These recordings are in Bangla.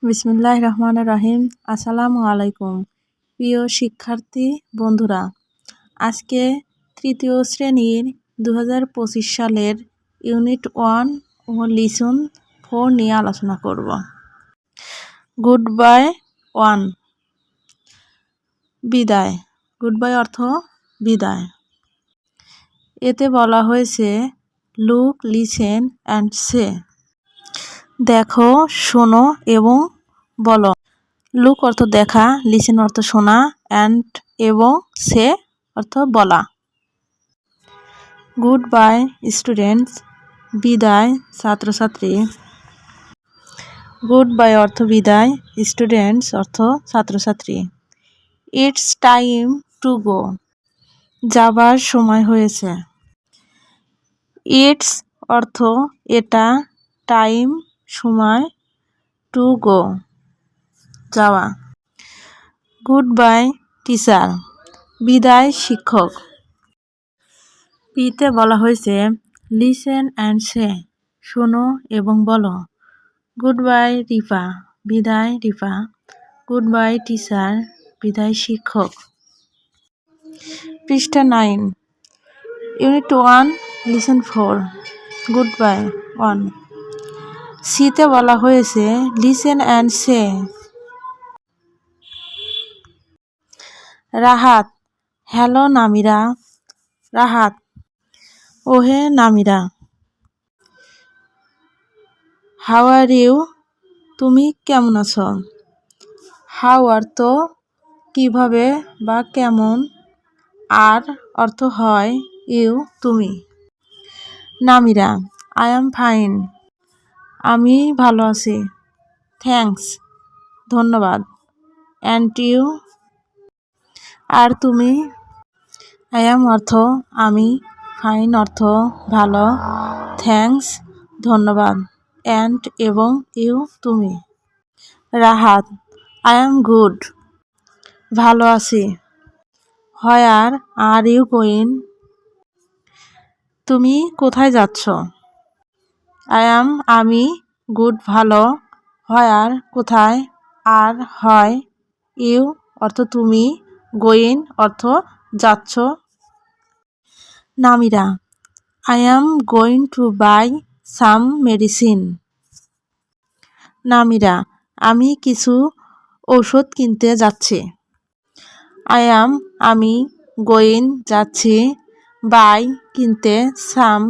বিসমিল্লাহির রহমানির রহিম। আসসালামু আলাইকুম প্রিয় শিক্ষার্থী বন্ধুরা, আজকে তৃতীয় শ্রেণীর 2025 সালের ইউনিট 1 ও লিসন 4 নিয়ে আলোচনা করব। Good bye 1। বিদায়। গুড বাই অর্থ বিদায়। এতে বলা হয়েছে লুক, লিসেন অ্যান্ড সে। দেখো, শোনো এবং বলো। লুক অর্থ দেখা, লিসেন অর্থ শোনা, অ্যান্ড এবং সে অর্থ বলা। Good bye students. বিদায় ছাত্রছাত্রী। গুড বাই অর্থ বিদায়, স্টুডেন্টস অর্থ ছাত্রছাত্রী। It's time to go. যাবার সময় হয়েছে। ইটস অর্থ এটা, টাইম সময়, টু গো যাওয়া। Good bye teacher. বিদায় শিক্ষক। পিতে বলা হয়েছে লিসেন অ্যান্ড সে। শোনো এবং বলো। Good bye Rifa. বিদায় রিফা। Good bye teacher. বিদায় শিক্ষক। পৃষ্ঠা 9, ইউনিট 1 লিসন 4। Good bye 1। সিতে বলা হয়েছে listen and say. Rahat. Hello Namira. Rahat. ওহে নামিরা। How are you. তুমি কেমন আছো। হাউ অর্থ কিভাবে বা কেমন, আর অর্থ হয়, ইউ তুমি। নামিরা। I am fine. আমি ভালো আছি। থ্যাঙ্কস ধন্যবাদ। অ্যান্ড ইউ আর তুমি। আই অ্যাম অর্থ আমি, ফাইন অর্থ ভালো, থ্যাঙ্কস ধন্যবাদ, অ্যান্ড এবং ইউ তুমি। রাহাত। I am good. ভালো আছি। Where are you going. তুমি কোথায় যাচ্ছ। আই অ্যাম আমি, গুড ভালো, হোয়ার কোথায়, আর হয়, ইউ অর্থ তুমি, গোয়িং অর্থ যাচ্ছ। Namira. I am going to buy some medicine. Namira. আমি কিছু ঔষধ কিনতে যাচ্ছি। আই অ্যাম আমি, গোয়িং যাচ্ছি, বাই কিনতে, সাম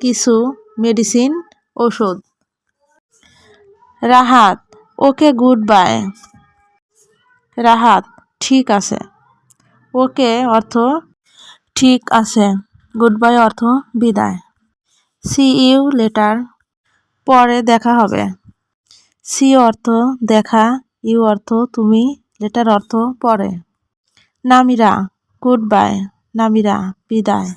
কিছু, মেডিসিন ওষুধ। Rahat. Okay good bye. Rahat. ঠিক আছে। ওকে অর্থ ঠিক আছে। গুড বাই অর্থ বিদায়। See you later. পরে দেখা হবে। সি অর্থ দেখা, ইউ অর্থ তুমি, লেটার অর্থ পরে। নামিরা। Good bye. নামিরা বিদায়।